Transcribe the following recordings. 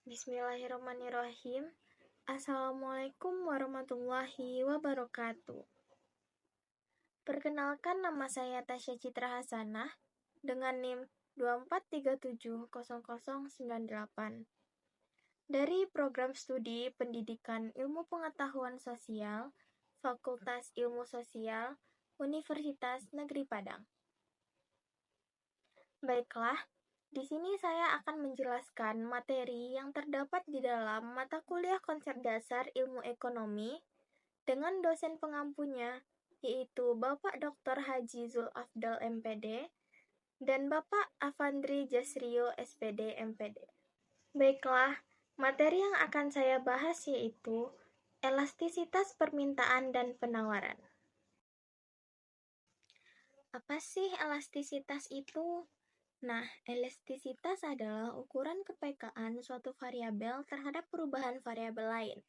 Bismillahirrahmanirrahim. Assalamualaikum warahmatullahi wabarakatuh. Perkenalkan, nama saya Tasya Citra Hasanah dengan NIM 24370098 dari Program Studi Pendidikan Ilmu Pengetahuan Sosial, Fakultas Ilmu Sosial, Universitas Negeri Padang. Baiklah, di sini saya akan menjelaskan materi yang terdapat di dalam mata kuliah konsep dasar ilmu ekonomi dengan dosen pengampunya, yaitu Bapak Dr. Haji Zul Afdal MPD dan Bapak Avandri Jasrio SPD MPD. Baiklah, materi yang akan saya bahas yaitu elastisitas permintaan dan penawaran. Apa sih elastisitas itu? Nah, elastisitas adalah ukuran kepekaan suatu variabel terhadap perubahan variabel lain.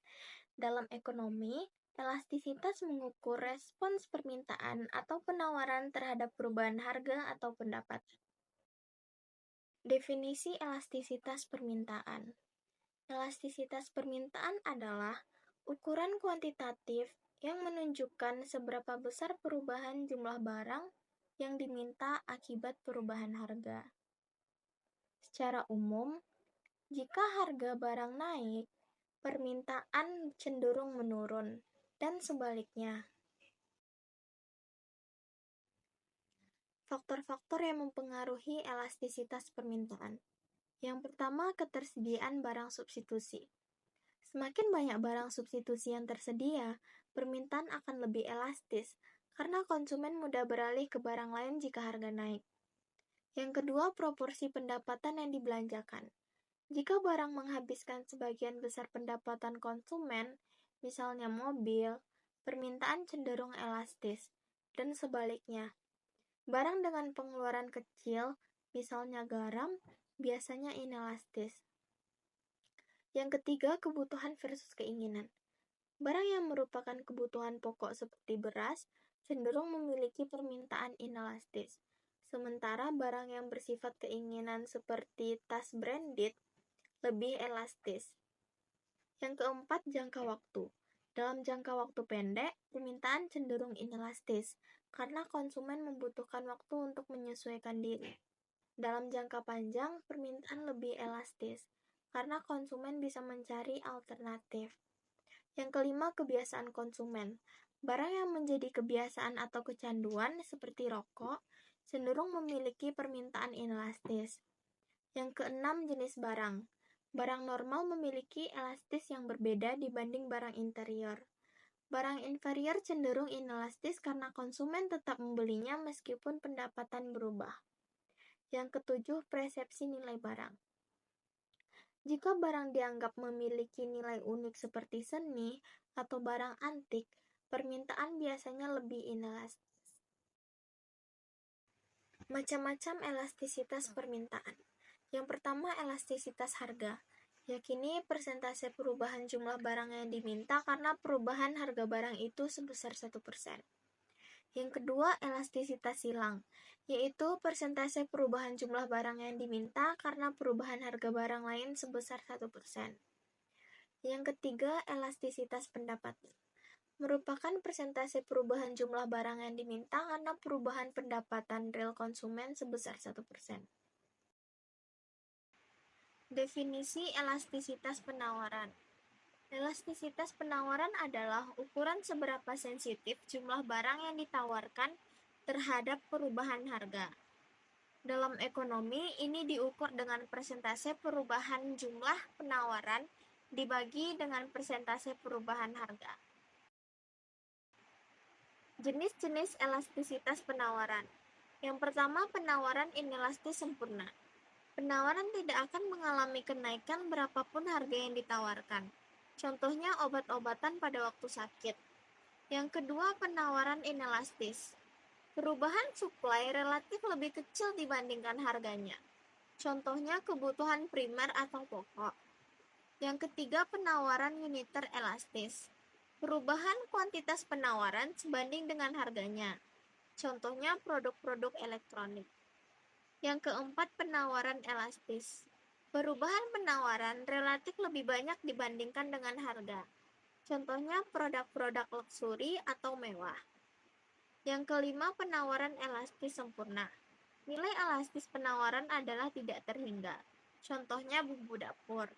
Dalam ekonomi, elastisitas mengukur respons permintaan atau penawaran terhadap perubahan harga atau pendapatan. Definisi elastisitas permintaan. Elastisitas permintaan adalah ukuran kuantitatif yang menunjukkan seberapa besar perubahan jumlah barang yang diminta akibat perubahan harga. Secara umum, jika harga barang naik, permintaan cenderung menurun, dan sebaliknya. Faktor-faktor yang mempengaruhi elastisitas permintaan. Yang pertama, ketersediaan barang substitusi. Semakin banyak barang substitusi yang tersedia, permintaan akan lebih elastis, karena konsumen mudah beralih ke barang lain jika harga naik. Yang kedua, proporsi pendapatan yang dibelanjakan. Jika barang menghabiskan sebagian besar pendapatan konsumen, misalnya mobil, permintaan cenderung elastis, dan sebaliknya. Barang dengan pengeluaran kecil, misalnya garam, biasanya inelastis. Yang ketiga, kebutuhan versus keinginan. Barang yang merupakan kebutuhan pokok seperti beras cenderung memiliki permintaan inelastis, sementara barang yang bersifat keinginan seperti tas branded lebih elastis. Yang keempat, jangka waktu. Dalam jangka waktu pendek, permintaan cenderung inelastis, karena konsumen membutuhkan waktu untuk menyesuaikan diri. Dalam jangka panjang, permintaan lebih elastis, karena konsumen bisa mencari alternatif. Yang kelima, kebiasaan konsumen. Barang yang menjadi kebiasaan atau kecanduan, seperti rokok, cenderung memiliki permintaan inelastis. Yang keenam, jenis barang. Barang normal memiliki elastis yang berbeda dibanding barang interior. Barang inferior cenderung inelastis karena konsumen tetap membelinya meskipun pendapatan berubah. Yang ketujuh, persepsi nilai barang. Jika barang dianggap memiliki nilai unik seperti seni atau barang antik, permintaan biasanya lebih inelastis. Macam-macam elastisitas permintaan. Yang pertama, elastisitas harga. Yakini persentase perubahan jumlah barang yang diminta karena perubahan harga barang itu sebesar 1%. Yang kedua, elastisitas silang, yaitu persentase perubahan jumlah barang yang diminta karena perubahan harga barang lain sebesar 1%. Yang ketiga, elastisitas pendapatan, merupakan persentase perubahan jumlah barang yang diminta karena perubahan pendapatan real konsumen sebesar 1%. Definisi elastisitas penawaran. Elastisitas penawaran adalah ukuran seberapa sensitif jumlah barang yang ditawarkan terhadap perubahan harga. Dalam ekonomi, ini diukur dengan persentase perubahan jumlah penawaran dibagi dengan persentase perubahan harga. Jenis-jenis elastisitas penawaran. Yang pertama, penawaran inelastis sempurna. Penawaran tidak akan mengalami kenaikan berapapun harga yang ditawarkan. Contohnya obat-obatan pada waktu sakit. Yang kedua, penawaran inelastis. Perubahan suplai relatif lebih kecil dibandingkan harganya. Contohnya kebutuhan primer atau pokok. Yang ketiga, penawaran uniter elastis. Perubahan kuantitas penawaran sebanding dengan harganya. Contohnya produk-produk elektronik. Yang keempat, penawaran elastis. Perubahan penawaran relatif lebih banyak dibandingkan dengan harga. Contohnya produk-produk luxury atau mewah. Yang kelima, penawaran elastis sempurna. Nilai elastis penawaran adalah tidak terhingga. Contohnya bumbu dapur.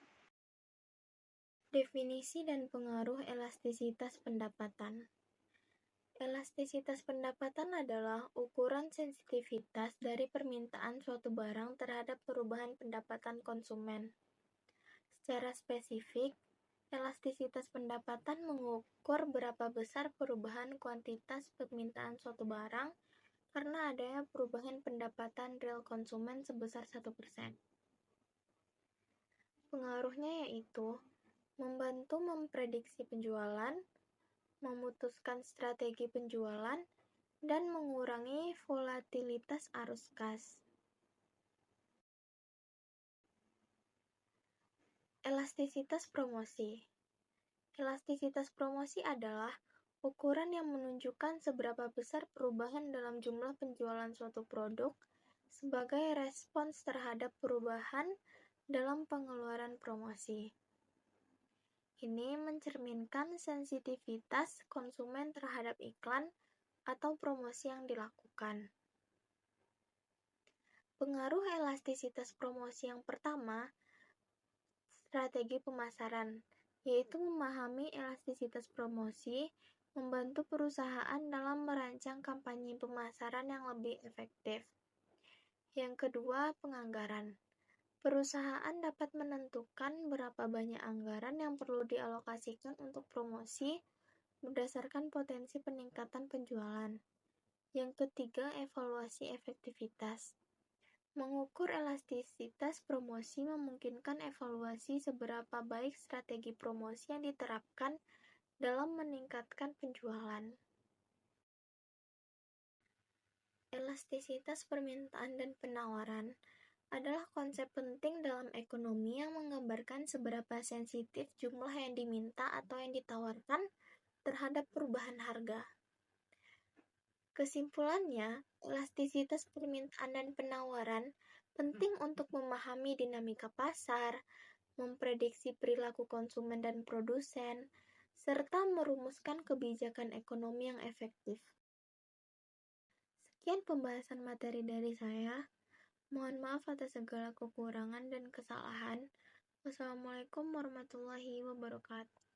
Definisi dan pengaruh elastisitas pendapatan. Elastisitas pendapatan adalah ukuran sensitivitas dari permintaan suatu barang terhadap perubahan pendapatan konsumen. Secara spesifik, elastisitas pendapatan mengukur berapa besar perubahan kuantitas permintaan suatu barang karena adanya perubahan pendapatan real konsumen sebesar 1%. Pengaruhnya yaitu membantu memprediksi penjualan, memutuskan strategi penjualan, dan mengurangi volatilitas arus kas. Elastisitas promosi. Elastisitas promosi adalah ukuran yang menunjukkan seberapa besar perubahan dalam jumlah penjualan suatu produk sebagai respons terhadap perubahan dalam pengeluaran promosi. Ini mencerminkan sensitivitas konsumen terhadap iklan atau promosi yang dilakukan. Pengaruh elastisitas promosi yang pertama, strategi pemasaran, yaitu memahami elastisitas promosi, membantu perusahaan dalam merancang kampanye pemasaran yang lebih efektif. Yang kedua, penganggaran. Perusahaan dapat menentukan berapa banyak anggaran yang perlu dialokasikan untuk promosi berdasarkan potensi peningkatan penjualan. Yang ketiga, evaluasi efektivitas. Mengukur elastisitas promosi memungkinkan evaluasi seberapa baik strategi promosi yang diterapkan dalam meningkatkan penjualan. Elastisitas permintaan dan penawaran adalah konsep penting dalam ekonomi yang menggambarkan seberapa sensitif jumlah yang diminta atau yang ditawarkan terhadap perubahan harga. Kesimpulannya, elastisitas permintaan dan penawaran penting untuk memahami dinamika pasar, memprediksi perilaku konsumen dan produsen, serta merumuskan kebijakan ekonomi yang efektif. Sekian pembahasan materi dari saya. Mohon maaf atas segala kekurangan dan kesalahan. Wassalamualaikum warahmatullahi wabarakatuh.